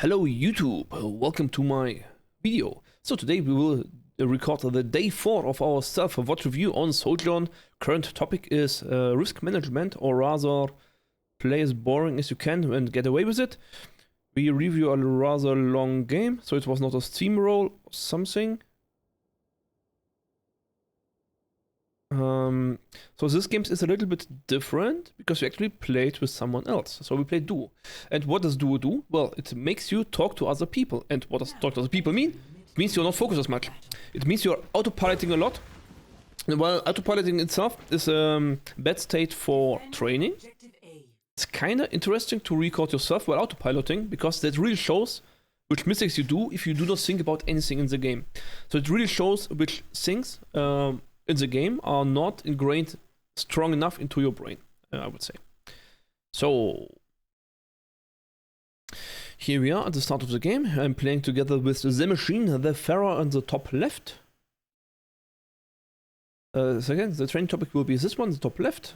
Hello YouTube, welcome to my video. So today we will record the day 4 of our Self-Vod review on Sojourn. Current topic is risk management, or rather play as boring as you can and get away with it. We review a rather long game, so it was not a steamroll or something. So this game is a little bit different because we actually played with someone else. So we played duo. And what does duo do? Well, it makes you talk to other people. And what does talk to other people mean? It means you're not focused as much. It means you're autopiloting a lot. And while autopiloting itself is a bad state for training, it's kind of interesting to record yourself while autopiloting, because that really shows which mistakes you do if you do not think about anything in the game. So it really shows which things in the game are not ingrained strong enough into your brain, I would say. So here we are at the start of the game. I'm playing together with the machine, the Pharaoh on the top left. So again, the training topic will be this one, the top left.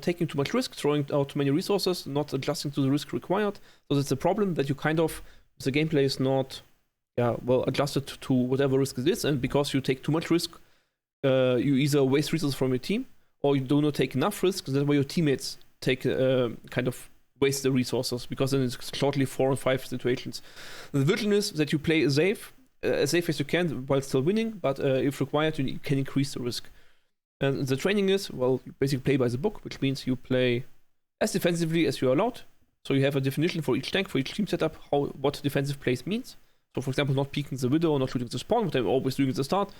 Taking too much risk, throwing out too many resources, not adjusting to the risk required. So that's the problem, that you kind of, the gameplay is not well adjusted to whatever risk it is, and because you take too much risk, you either waste resources from your team, or you do not take enough risk. That's why your teammates take kind of waste the resources, because then it's shortly 4 and 5 situations. The vision is that you play safe as you can while still winning, but if required, you can increase the risk. And the training is, well, you basically play by the book, which means you play as defensively as you are allowed. So you have a definition for each tank, for each team setup, what defensive plays means. So for example, not peeking the widow or not shooting the spawn, what I'm always doing at the start.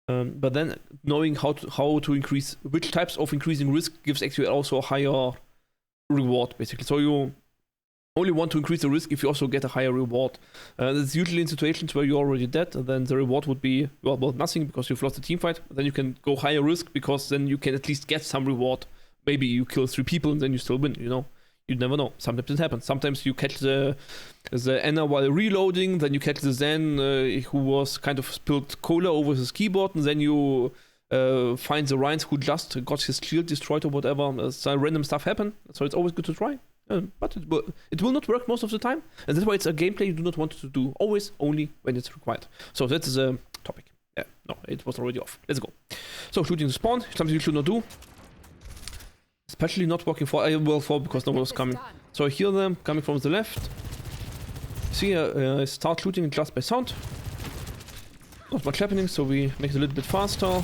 But then knowing how to increase, which types of increasing risk gives actually also a higher reward, basically. So you only want to increase the risk if you also get a higher reward. That's usually in situations where you're already dead, and then the reward would be, well, nothing because you've lost the team fight. Then you can go higher risk because then you can at least get some reward. Maybe you kill 3 people and then you still win, you know? You never know. Sometimes it happens. Sometimes you catch the Anna while reloading, then you catch the Zen who was kind of spilled cola over his keyboard, and then you find the Ryans who just got his shield destroyed or whatever. Some random stuff happen, so it's always good to try. But it will not work most of the time, and that's why it's a gameplay you do not want to do always, only when it's required. So that is a topic. Yeah, no, it was already off. Let's go. So shooting the spawn, something you should not do. Especially not walking for because no one was coming. So I hear them coming from the left. See, I start shooting just by sound. Not much happening, so we make it a little bit faster.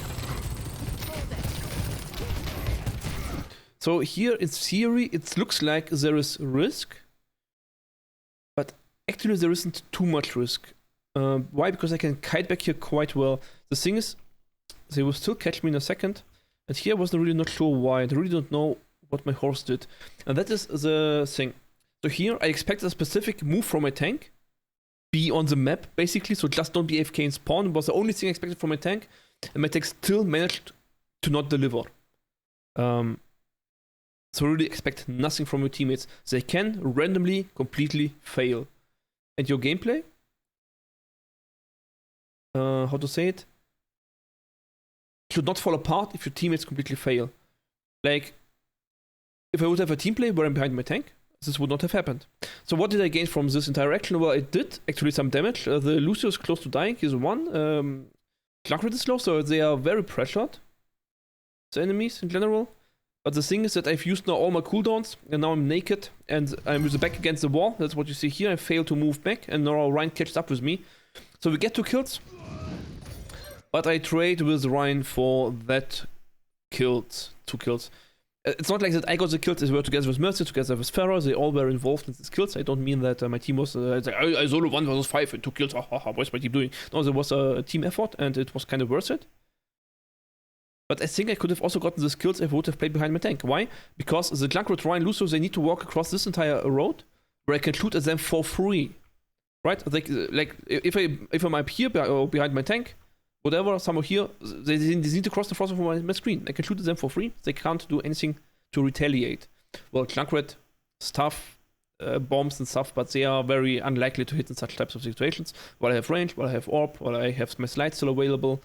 So here in theory it looks like there is risk, but actually there isn't too much risk. Why? Because I can kite back here quite well. The thing is, they will still catch me in a second. And here I wasn't really not sure why. I really don't know what my horse did. And that is the thing. So here I expect a specific move from my tank. Be on the map, basically. So just don't be AFK in spawn. It was the only thing I expected from my tank. And my tank still managed to not deliver. So really expect nothing from your teammates. They can randomly, completely fail. And your gameplay? How to say it? Should not fall apart if your teammates completely fail. Like, if I would have a team play where I'm behind my tank, this would not have happened. So what did I gain from this entire action? Well, it did actually some damage. The Lucio is close to dying, he's 1. Junkrat is low, so they are very pressured, the enemies in general. But the thing is that I've used now all my cooldowns, and now I'm naked, and I'm with the back against the wall. That's what you see here. I failed to move back, and now Ryan catches up with me. So we get 2 kills. But I trade with Ryan for that 2 kills. It's not like that I got the kills, they were together with Mercy, together with Pharaoh, they all were involved in these kills. I don't mean that my team was, I solo 1 versus 5 and 2 kills, what's my team doing? No, there was a team effort and it was kind of worth it. But I think I could have also gotten these kills if I would have played behind my tank. Why? Because the Junkrat, Ryan, Lucio, they need to walk across this entire road where I can shoot at them for free. Right? Like if I'm up here or behind my tank, whatever, somewhere here, they need to cross the front of my screen. I can shoot at them for free. They can't do anything to retaliate. Well, Junkrat, stuff, bombs and stuff, but they are very unlikely to hit in such types of situations. While I have range, while I have orb, while I have my slide still available,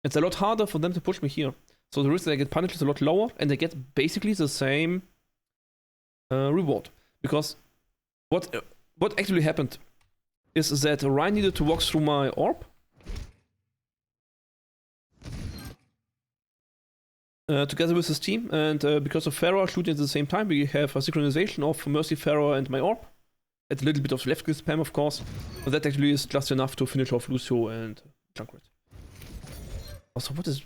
it's a lot harder for them to push me here. So the risk that I get punished is a lot lower, and I get basically the same reward. Because what actually happened is that Ryan needed to walk through my orb. Together with his team, and because of Pharah shooting at the same time, we have a synchronization of Mercy, Pharah, and my orb. It's a little bit of left click spam, of course, but that actually is just enough to finish off Lucio and Junkrat. Also, what is...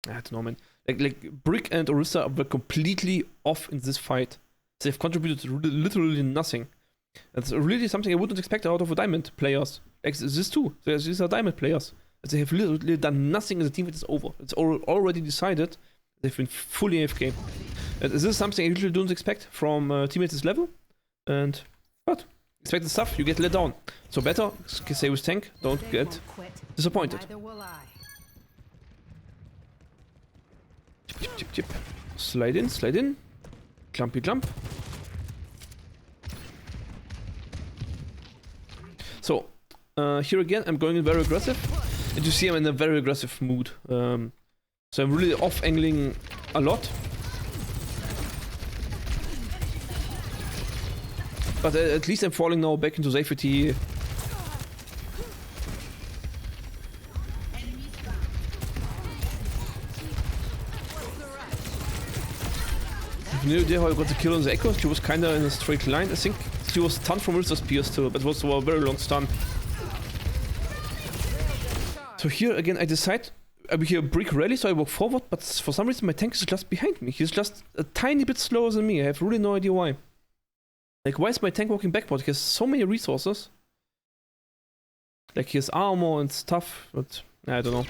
I don't know, man. Like Brick and Orisa were completely off in this fight. They've contributed literally nothing. That's really something I wouldn't expect out of a Diamond players. Like this too. These are Diamond players. They have literally done nothing and the team fight is over. It's already decided. They've been fully AFK. And this is something I usually don't expect from teammates this level. But expect the stuff, you get let down. So better stay with tank, don't get disappointed. Chip, chip, chip. Slide in, slide in. Jumpy jump. So, here again, I'm going in very aggressive. And you see I'm in a very aggressive mood. So I'm really off-angling a lot. But at least I'm falling now back into safety. I have no idea how I got the kill on the Echo. She was kinda in a straight line. I think she was stunned from Rister's spear still, but it was a very long stun. So here again I decide I hear Brick rally, so I walk forward, but for some reason my tank is just behind me. He's just a tiny bit slower than me. I have really no idea why. Like, why is my tank walking backward? He has so many resources. Like, he has armor and stuff, but I don't know.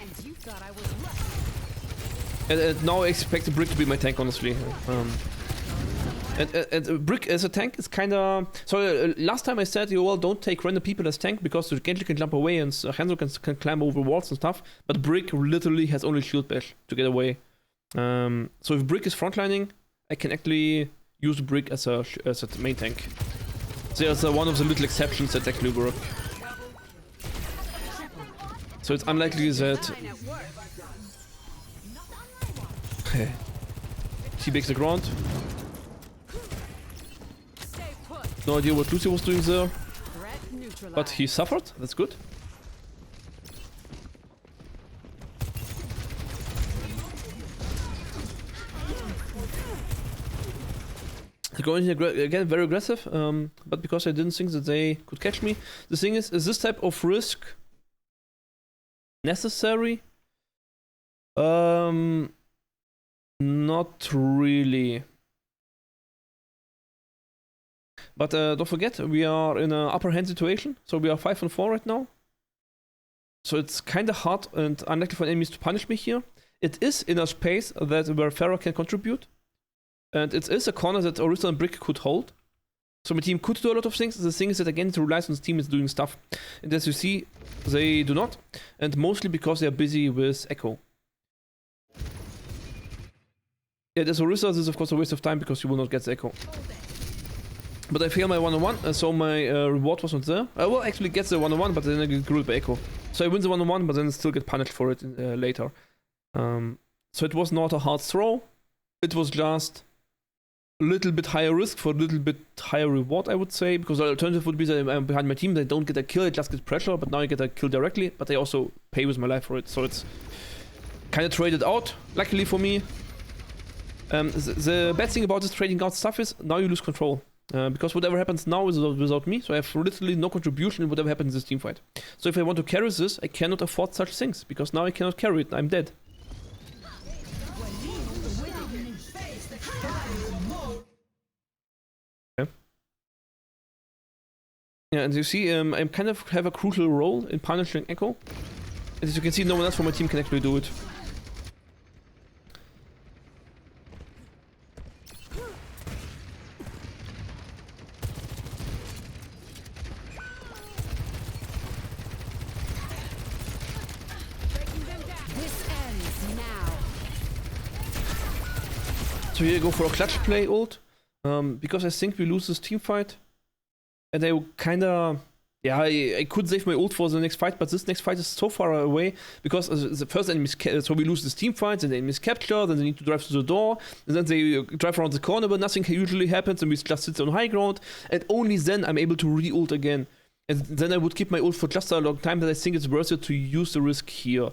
And now I expect Brick to be my tank, honestly. And Brick as a tank is kinda... So last time I said, well, don't take random people as tank because the Genji can jump away and Hanzo can climb over walls and stuff. But Brick literally has only shield bash to get away. So if Brick is frontlining, I can actually use Brick as a main tank. So there's one of the little exceptions that actually work. So it's unlikely that... He breaks the ground. No idea what Lucio was doing there, but he suffered, that's good. They're going here again very aggressive, but because I didn't think that they could catch me. The thing is this type of risk necessary? Not really. But don't forget, we are in an upper hand situation, so we are 5-4 right now. So it's kind of hard and unlikely for enemies to punish me here. It is in a space that where Pharah can contribute. And it is a corner that Orisa and Brick could hold. So my team could do a lot of things. The thing is that again it relies on the team is doing stuff. And as you see, they do not. And mostly because they are busy with Echo. Yeah, as Orisa, this is of course a waste of time because you will not get the Echo. But I failed my 1-on-1, so my reward was not there. I will actually get the 1-on-1, but then I get grilled by Echo. So I win the 1-on-1, but then still get punished for it later. So it was not a hard throw. It was just a little bit higher risk for a little bit higher reward, I would say. Because the alternative would be that I'm behind my team, they don't get a kill, I just get pressure. But now I get a kill directly, but I also pay with my life for it. So it's kind of traded out, luckily for me. The bad thing about this trading out stuff is now you lose control. Because whatever happens now is without me, so I have literally no contribution in whatever happens in this teamfight. So if I want to carry this, I cannot afford such things, because now I cannot carry it, I'm dead. Okay. Yeah, and you see, I kind of have a crucial role in punishing Echo. And as you can see, no one else from my team can actually do it. So here I go for a clutch play ult, because I think we lose this team fight. And I kinda... Yeah, I could save my ult for the next fight, but this next fight is so far away, because the first enemy is... So we lose this team fight, and the enemy is captured, and they need to drive to the door, and then they drive around the corner, but nothing usually happens, and we just sit on high ground, and only then I'm able to re-ult again. And then I would keep my ult for just a long time that I think it's worth it to use the risk here.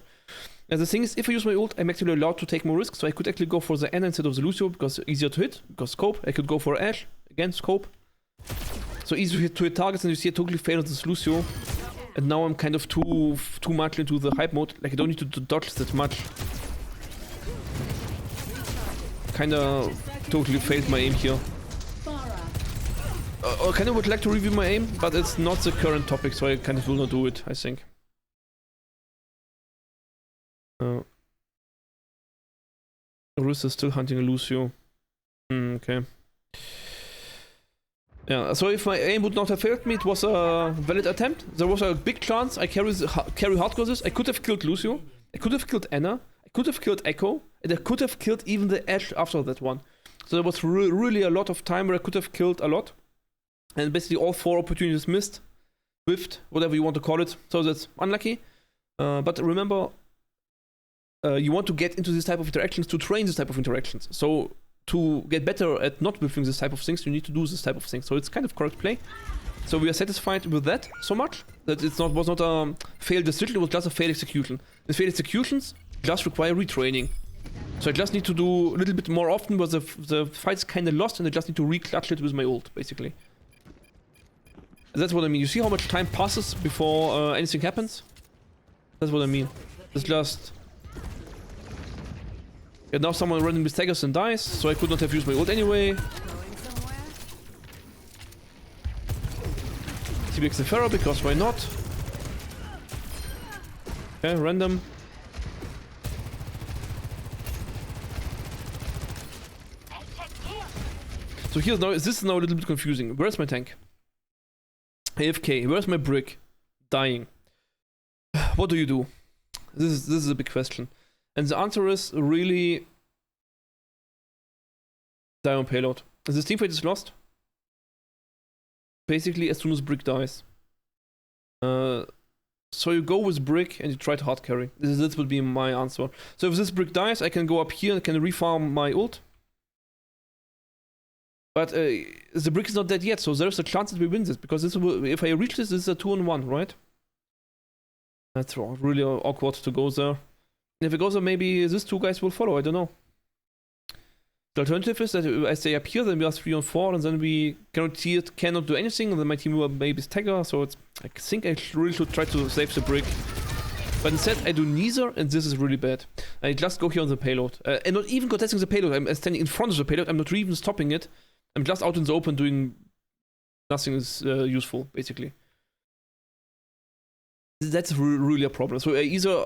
And the thing is, if I use my ult, I'm actually allowed to take more risks, so I could actually go for the Ana instead of the Lucio, because easier to hit, because scope. I could go for Ashe, again, scope. So easy to hit targets, and you see I totally failed this Lucio. And now I'm kind of too much into the hype mode, like I don't need to dodge that much. Kinda totally failed my aim here. I kinda would like to review my aim, but it's not the current topic, so I kind of will not do it, I think. Rus is still hunting a Lucio. Okay. Yeah, so if my aim would not have failed me, it was a valid attempt. There was a big chance I carry hardcore this. I could have killed Lucio. I could have killed Ana. I could have killed Echo. And I could have killed even the Ashe after that one. So there was really a lot of time where I could have killed a lot. And basically all 4 opportunities missed. Whiffed, whatever you want to call it. So that's unlucky. But remember, you want to get into this type of interactions to train this type of interactions. So to get better at not whiffing this type of things, you need to do this type of things. So it's kind of correct play. So we are satisfied with that so much that it was not a failed decision, it was just a failed execution. And failed executions just require retraining. So I just need to do a little bit more often, but the fight's kind of lost, and I just need to re-clutch it with my ult, basically. And that's what I mean. You see how much time passes before anything happens? That's what I mean. It's just... Yeah, now someone randomly staggers and dies, so I could not have used my ult anyway. TBX the Pharaoh, because why not? Okay, random. So here's now, this is now a little bit confusing. Where's my tank? AFK, where's my brick? Dying. What do you do? This is a big question. And the answer is really die on payload. This teamfight is lost. Basically, as soon as Brick dies. So you go with Brick and you try to hard carry. This would be my answer. So if this Brick dies, I can go up here and can refarm my ult. But the Brick is not dead yet, so there's a chance that we win this. Because this will, if I reach this is a 2-on-1, right? That's really awkward to go there. If it goes there, maybe these 2 guys will follow, I don't know. The alternative is that I stay up here, then we are 3-on-4, and then we cannot do anything, and then my team will maybe stagger, so it's, I think I really should try to save the brick. But instead, I do neither, and this is really bad. I just go here on the payload. And not even contesting the payload, I'm standing in front of the payload, I'm not even stopping it. I'm just out in the open doing nothing is useful, basically. That's really a problem. So either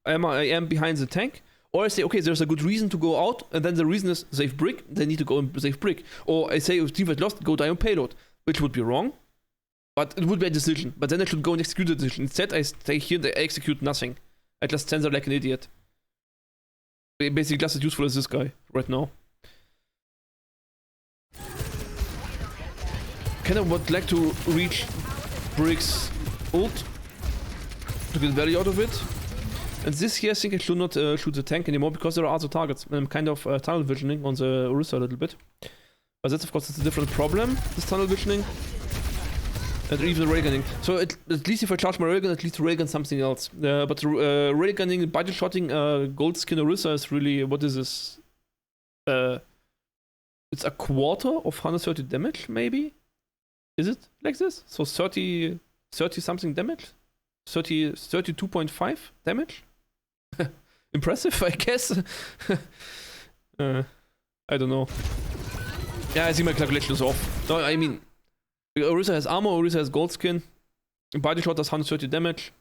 I am behind the tank, or I say, okay, there's a good reason to go out, and then the reason is save brick, they need to go and save brick. Or I say, if teamfight lost, go die on payload, which would be wrong, but it would be a decision. But then I should go and execute the decision. Instead, I stay here and I execute nothing. I just stand there like an idiot. Basically, just as useful as this guy right now. Kind of would like to reach Brick's ult to get value out of it. And this here, I think I should not shoot the tank anymore because there are other targets. I'm kind of tunnel visioning on the Orisa a little bit. But that's of course a different problem, this tunnel visioning. And even railgunning. So at least if I charge my railgun, at least railgun something else. But railgunning, body shotting gold skin Orisa is really, what is this? It's a quarter of 130 damage, maybe? Is it like this? So 30 something damage? 32.5 damage? Impressive, I guess. I don't know. Yeah, I think my calculation is off. No, I mean, Orisa has armor, Orisa has gold skin. Body shot does 130 damage.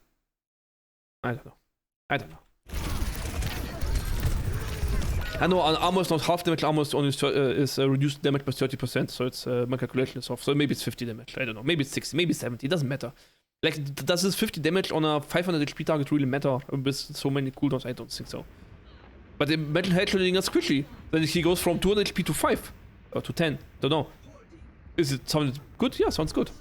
I don't know. I know armor is not half damage, armor is only reduced damage by 30%, so it's my calculation is off. So maybe it's 50 damage, I don't know. Maybe it's 60, maybe 70, it doesn't matter. Like, does this 50 damage on a 500 HP target really matter with so many cooldowns? I don't think so. But imagine headshotting a squishy. Then he goes from 200 HP to 5. Or to 10. Don't know. Is it sounded good? Yeah, sounds good.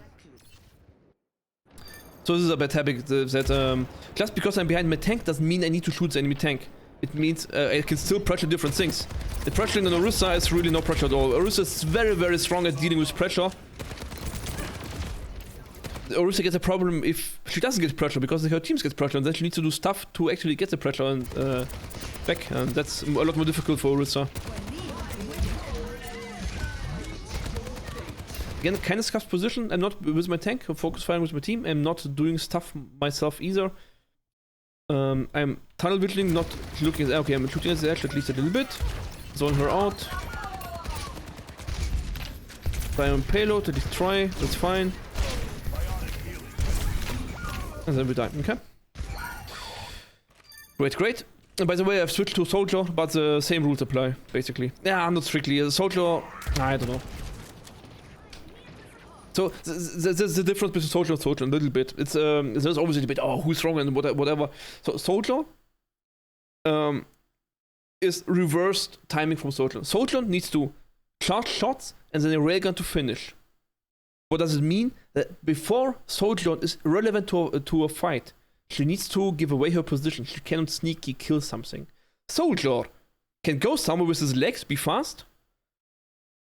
So this is a bad habit that just because I'm behind my tank doesn't mean I need to shoot the enemy tank. It means I can still pressure different things. The pressuring on Orisa is really no pressure at all. Orisa is very, very strong at dealing with pressure. Orisa gets a problem if she doesn't get pressure, because her teams get pressure, and then she needs to do stuff to actually get the pressure and back, and that's a lot more difficult for Orisa. Again, kind of scuffed position. I'm not with my tank, I'm focus firing with my team. I'm not doing stuff myself either. I'm tunnel vigiling, not looking at... Okay, I'm shooting at the Ashe at least a little bit. Zone her out. Fire on payload, at least try, that's fine. And then we die, okay. Great. And by the way, I've switched to Soldier, but the same rules apply, basically. Yeah, not strictly. Soldier, I don't know. So, the difference between Soldier and Soldier a little bit. It's there's always a debate, oh, who's strong and whatever. So, Soldier is reversed timing from Soldier. Soldier needs to charge shots and then a railgun to finish. What does it mean? That before Sojourn is relevant to a fight, she needs to give away her position. She cannot sneaky kill something. Soldier can go somewhere with his legs, be fast,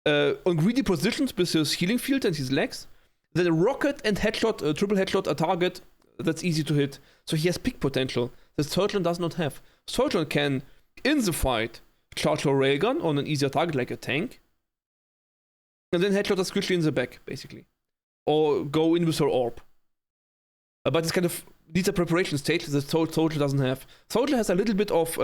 on greedy positions with his healing field and his legs, then a rocket and headshot, triple headshot, a target that's easy to hit. So he has pick potential that Sojourn does not have. Sojourn can, in the fight, charge her railgun on an easier target like a tank, and then headshot us quickly in the back, basically. Or go in with her orb. But it's kind of needs a preparation stage that Soldier doesn't have. Soldier has a little bit of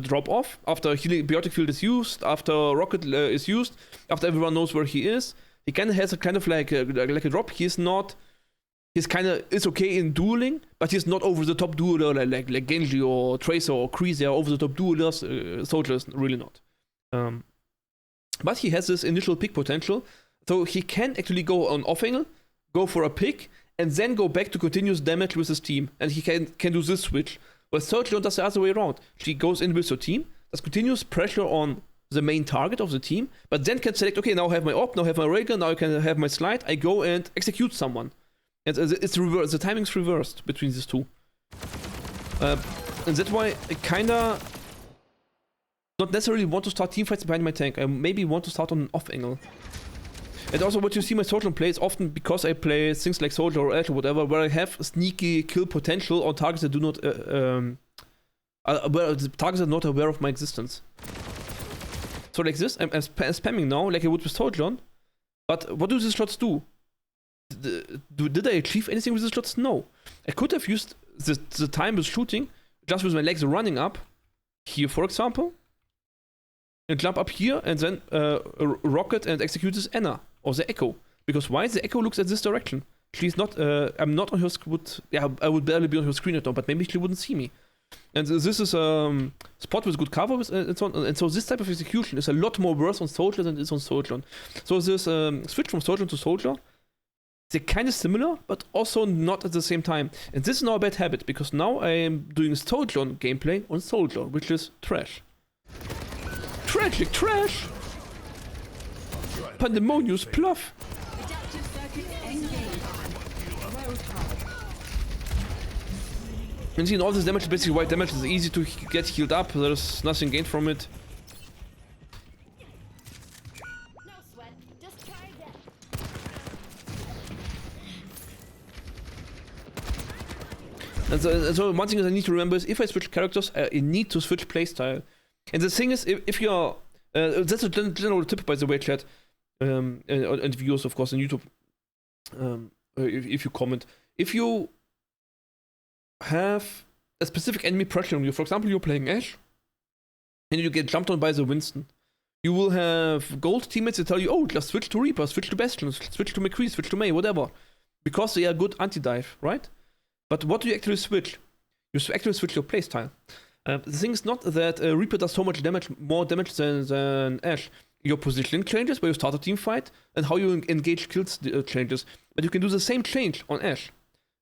drop off after healing biotic field is used, after rocket is used, after everyone knows where he is. He kind of has a kind of like a drop. He's kind of is okay in dueling, but he's not over the top dueler like Genji or Tracer or Kreese. They are over the top duelers. Soldier is really not. But he has this initial pick potential, so he can actually go on off angle, go for a pick, and then go back to continuous damage with his team. And he can do this switch. Well, Sojourn does the other way around. She goes in with her team, does continuous pressure on the main target of the team, but then can select, okay, now I have my op, now I have my railgun, now I can have my slide, I go and execute someone. And it's reversed, the timing's reversed between these two. And that's why I kinda not necessarily want to start teamfights behind my tank. I maybe want to start on an off angle. And also what you see my Sojourn play is often because I play things like Soldier or Ashe or whatever, where I have sneaky kill potential on targets that do not, where the targets are not aware of my existence. So like this, I'm spamming now like I would with Sojourn, but what do these shots do? Did I achieve anything with these shots? No. I could have used the time with shooting, just with my legs running up, here for example, and jump up here and then rocket and execute this Anna or the Echo. Because why? The Echo looks at this direction. She's not, I'm not on her screen. Yeah, I would barely be on her screen right now, but maybe she wouldn't see me. And this is a spot with good cover and so on. And so this type of execution is a lot more worse on Soldier than it is on Sojourn. So this switch from Sojourn to Soldier, they're kind of similar, but also not at the same time. And this is now a bad habit, because now I am doing Sojourn gameplay on Soldier, which is trash. Tragic trash! Pandemonious pluff! And seeing all this damage is basically white damage. It's easy to get healed up, there's nothing gained from it. And so one thing that I need to remember is if I switch characters, I need to switch playstyle. And the thing is, if you're... that's a general tip, by the way, chat. And viewers, of course, on YouTube. If you comment. If you have a specific enemy pressuring you, for example, you're playing Ashe, and you get jumped on by the Winston, you will have gold teammates that tell you, oh, just switch to Reaper, switch to Bastion, switch to McCree, switch to Mei, whatever. Because they are good anti-dive, right? But what do you actually switch? You actually switch your playstyle. The thing is not that Reaper does so much damage, more damage than Ashe. Your positioning changes where you start a team fight, and how you engage kills changes. But you can do the same change on Ashe.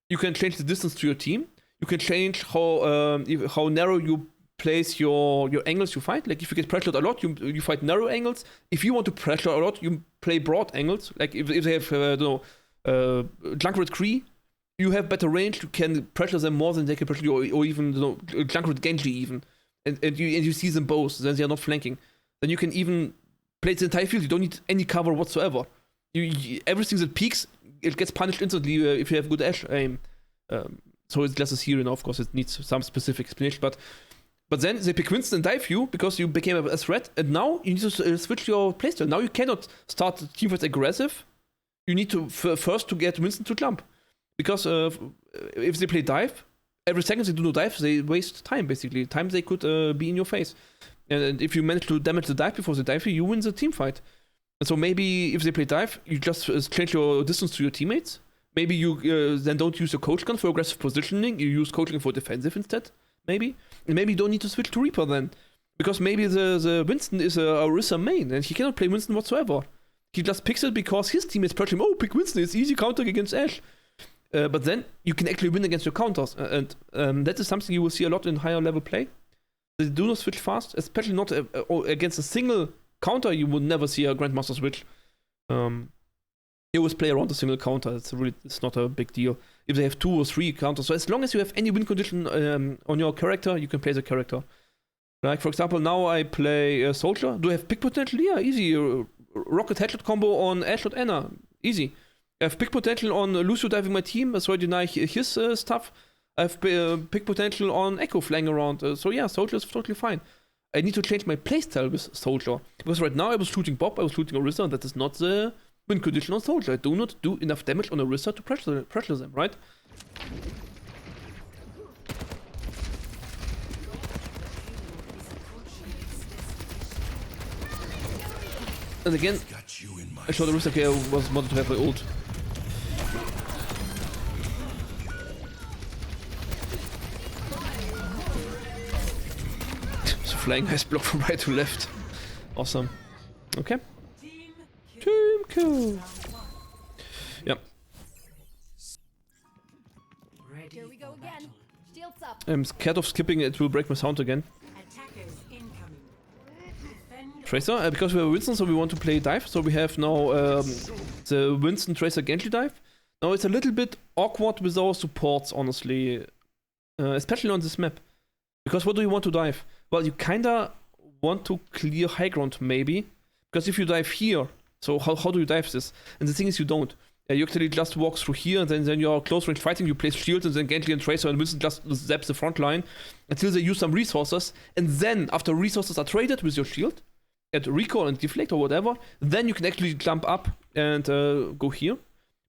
You can change the distance to your team. You can change how narrow you place your angles you fight. Like if you get pressured a lot, you fight narrow angles. If you want to pressure a lot, you play broad angles. Like if they have Junkrat Kree, you have better range, you can pressure them more than they can pressure you, or even Junkrat Genji even. And you see them both, then they are not flanking. Then you can even play the entire field, you don't need any cover whatsoever. Everything that peaks it gets punished instantly if you have good Ashe aim. So it's just a hero, of course, it needs some specific explanation, but then they pick Winston and dive you because you became a threat, and now you need to switch your playstyle. Now you cannot start teamfights aggressive. You need to first to get Winston to jump, because if they play dive, every second they do no dive, they waste time basically. Time they could be in your face, and if you manage to damage the dive before they dive you win the team fight. And so maybe if they play dive, you just change your distance to your teammates. Maybe you then don't use your coach gun for aggressive positioning. You use coaching for defensive instead. Maybe. And maybe you don't need to switch to Reaper then. Because maybe the Winston is a Orisa main and he cannot play Winston whatsoever. He just picks it because his teammates purge him. Oh, pick Winston, it's easy counter against Ashe. But then you can actually win against your counters. And that is something you will see a lot in higher level play. They do not switch fast, especially not against a single counter. You would never see a Grandmaster switch. You always play around a single counter. It's not a big deal. If they have 2 or 3 counters, so as long as you have any win condition on your character, you can play the character. Like for example, now I play Soldier. Do I have pick potential? Yeah, easy. Rocket headshot combo on Ashe or Anna, easy. I have pick potential on Lucio diving my team, so I deny his stuff. I have pick potential on Echo flying around. So yeah, Soldier is totally fine. I need to change my playstyle with Soldier, because right now I was shooting Bob, I was shooting Orisa, and that is not the win condition on Soldier. I do not do enough damage on Orisa to pressure them, right? And again, I showed Orisa okay, I was wanted to have my ult. So flying ice block from right to left. Awesome. Okay. Team kill. Yeah. Here we go again. Shields up. I'm scared of skipping, it will break my sound again. Tracer, because we have Winston, so we want to play dive. So we have now the Winston Tracer Genji dive. Now it's a little bit awkward with our supports, honestly. Especially on this map. Because what do you want to dive? Well, you kinda want to clear high ground, maybe. Because if you dive here, so how do you dive this? And the thing is, you don't. You actually just walk through here, and then you're close range fighting, you place shields, and then Genji and Tracer and Winston just zaps the front line until they use some resources. And then, after resources are traded with your shield, at recall and deflect or whatever, then you can actually jump up and go here.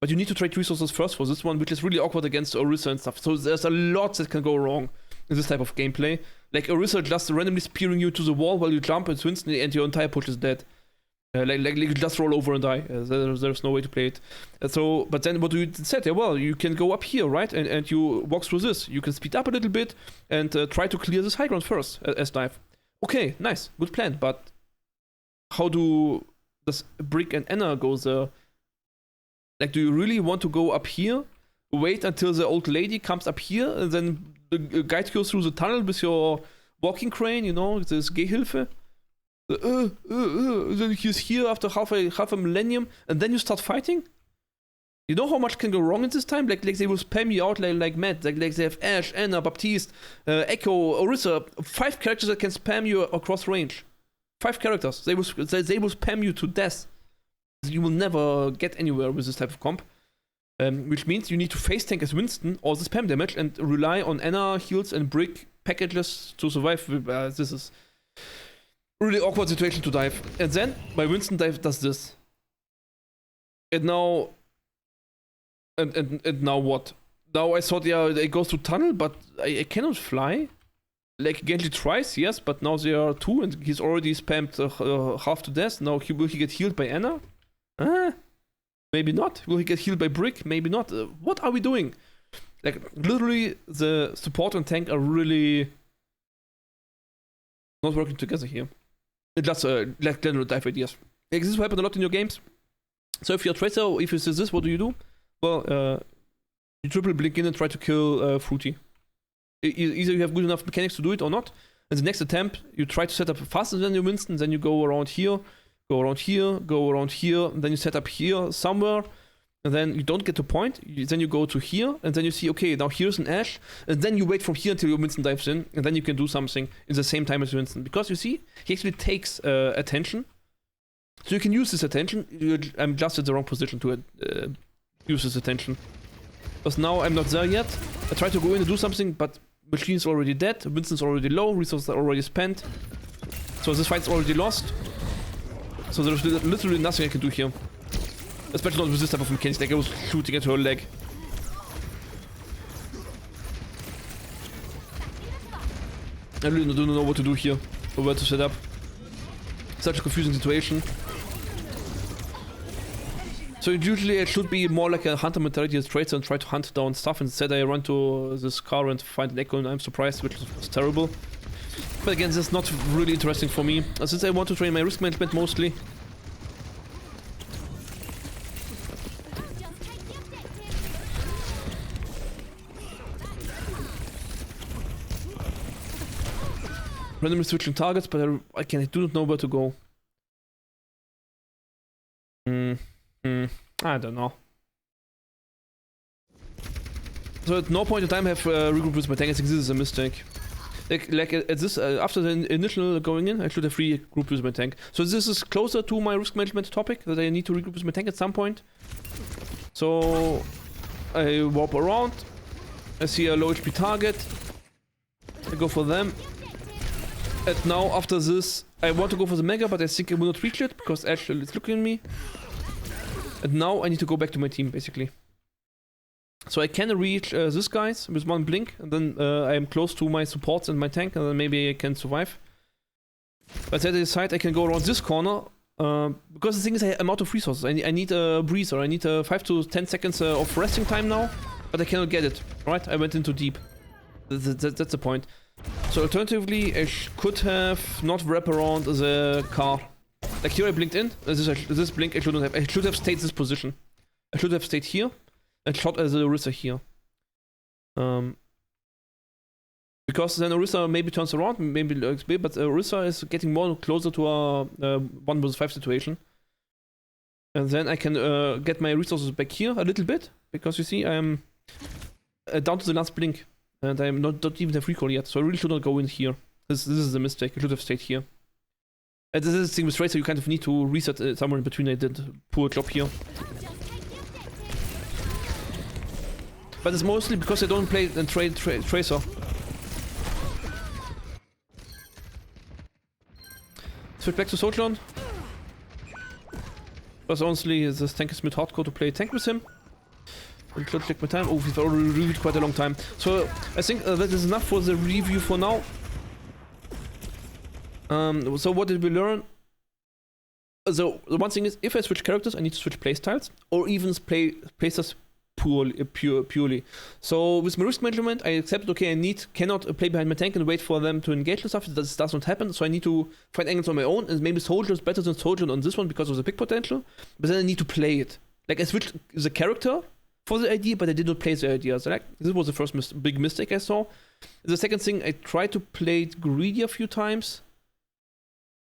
But you need to trade resources first for this one, which is really awkward against Orisa and stuff. So there's a lot that can go wrong in this type of gameplay. Like Orisa just randomly spearing you to the wall while you jump and Winston, and your entire push is dead. Like you just roll over and die. There's no way to play it. But then what do you instead? Yeah, well, you can go up here, right? And you walk through this. You can speed up a little bit and try to clear this high ground first as dive. Okay, nice, good plan. But how does Brick and Anna go there? Like, do you really want to go up here, wait until the old lady comes up here, and then guide you through the tunnel with your walking crane, you know, this Gehilfe? Then he's here after half a millennium, and then you start fighting? You know how much can go wrong in this time? Like they will spam you out like mad. Like they have Ashe, Anna, Baptiste, Echo, Orisa, 5 characters that can spam you across range. 5 characters. They will spam you to death. You will never get anywhere with this type of comp. Which means you need to face tank as Winston all the spam damage and rely on Anna, heals, and Brick packages to survive. This is really awkward situation to dive. And then my Winston dive does this. And now now what? Now I thought, yeah, it goes to tunnel, but I cannot fly. Like Genji tries, yes, but now there are 2 and he's already spammed half to death. Now will he get healed by Anna? Maybe not. Will he get healed by Brick? Maybe not. What are we doing? Like, literally, the support and tank are really not working together here. It just like general dive ideas. Like, this will happen a lot in your games. So if you're a Tracer, or if you see this, what do? Well, you triple blink in and try to kill Fruity. Either you have good enough mechanics to do it or not. And the next attempt, you try to set up faster than your Winston, then you go around here, go around here, go around here, and then you set up here somewhere, and then you don't get to point, then you go to here, and then you see, okay, now here's an Ashe, and then you wait from here until your Winston dives in, and then you can do something in the same time as Winston. Because you see, he actually takes attention, so you can use this attention. I'm just at the wrong position to use his attention. Because now I'm not there yet. I try to go in and do something, but Machine's already dead, Winston's already low, resources are already spent. So this fight's already lost. So there's literally nothing I can do here. Especially not with this type of mechanics, like I was shooting at her leg. I really don't know what to do here, or where to set up. Such a confusing situation. So usually I should be more like a hunter mentality as tracer and try to hunt down stuff. Instead I run to this car and find an echo and I'm surprised, which was terrible. But again, this is not really interesting for me, since I want to train my risk management mostly. Randomly switching targets, but I do not know where to go. I don't know. So at no point in time I have regrouped with my tank. I think this is a mistake. Like at this, after the initial going in, I should have regrouped with my tank. So this is closer to my risk management topic, that I need to regroup with my tank at some point. So I warp around. I see a low HP target. I go for them. And now after this, I want to go for the mega, but I think I will not reach it because Ashe is looking at me. And now I need to go back to my team, basically. So I can reach these guys with one blink, and then I am close to my supports and my tank, and then maybe I can survive. But at the side, I can go around this corner, because the thing is I'm out of resources. I need a breather. I need 5 to 10 seconds of resting time now, but I cannot get it. Right? I went into deep. That's the point. So alternatively, I could have not wrap around the car. Like here I blinked in. This blink I shouldn't have. I should have stayed this position. I should have stayed here and shot as the Orisa here. Because then Orisa maybe turns around, maybe looks big, but Orisa is getting more closer to a 1 vs 5 situation. And then I can get my resources back here a little bit, because you see I'm down to the last blink. And I don't even have recall yet, so I really should not go in here. This is a mistake. I should have stayed here. And this is the thing with Tracer, you kind of need to reset somewhere in between. I did a poor job here. But it's mostly because I don't play and trade Tracer. Switch back to Sojourn. Because honestly, this tank is mid hardcore to play tank with him. And let's check my time. Oh, we've already reviewed quite a long time. So I think that is enough for the review for now. So what did we learn? So the one thing is, if I switch characters, I need to switch playstyles, or even play playstyles purely. So with my risk management, I accepted, okay, I cannot play behind my tank and wait for them to engage and stuff. This does not happen, so I need to find angles on my own, and maybe Soldier is better than Sojourn on this one because of the pick potential, but then I need to play it. Like, I switched the character for the idea, but I did not play the idea. So like, this was the first big mistake I saw. The second thing, I tried to play it greedy a few times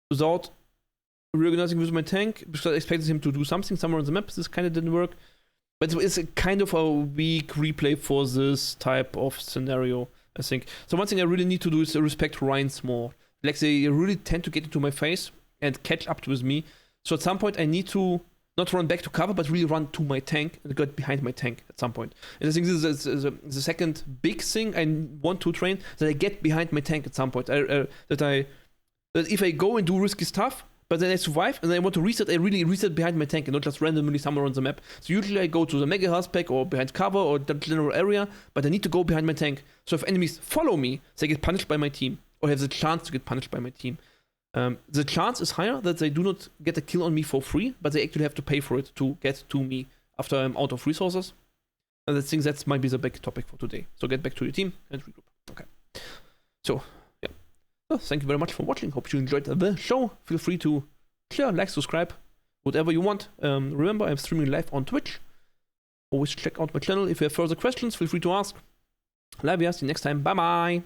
without reorganizing with my tank, because I expected him to do something somewhere on the map. This kind of didn't work. But it's a kind of a weak replay for this type of scenario, I think. So one thing I really need to do is respect Rhines more. Like, they really tend to get into my face and catch up with me. So at some point I need to not run back to cover, but really run to my tank and get behind my tank at some point. And I think this is the second big thing I want to train, that I get behind my tank at some point. That if I go and do risky stuff, but then I survive and I want to reset, I really reset behind my tank and not just randomly somewhere on the map. So usually I go to the mega house pack or behind cover or the general area, but I need to go behind my tank. So if enemies follow me, they get punished by my team, or have the chance to get punished by my team. The chance is higher that they do not get a kill on me for free, but they actually have to pay for it to get to me after I'm out of resources. And I think that might be the big topic for today. So get back to your team and regroup. Okay. So, yeah. So, thank you very much for watching. Hope you enjoyed the show. Feel free to share, like, subscribe, whatever you want. Remember, I'm streaming live on Twitch. Always check out my channel. If you have further questions, feel free to ask. Love you. See you next time. Bye-bye.